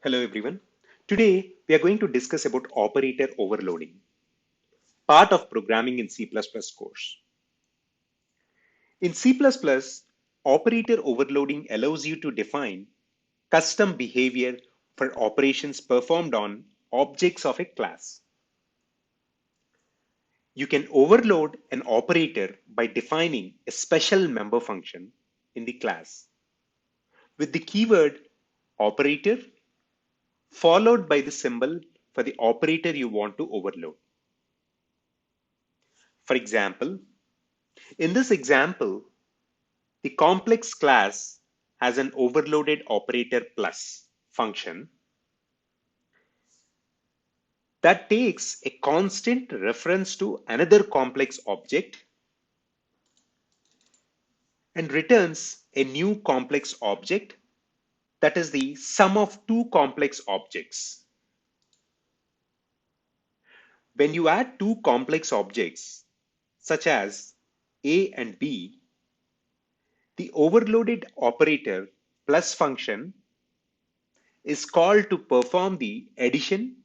Hello everyone. Today we are going to discuss about operator overloading, part of programming in C++ course. In C++, operator overloading allows you to define custom behavior for operations performed on objects of a class. You can overload an operator by defining a special member function in the class with the keyword operator followed by the symbol for the operator you want to overload. For example, in this example, the complex class has an overloaded operator plus function that takes a constant reference to another complex object and returns a new complex object that is the sum of two complex objects. When you add two complex objects, such as A and B, the overloaded operator plus function is called to perform the addition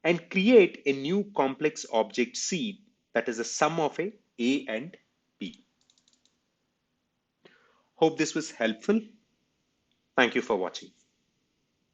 and create a new complex object C that is the sum of A and B. Hope this was helpful. Thank you for watching.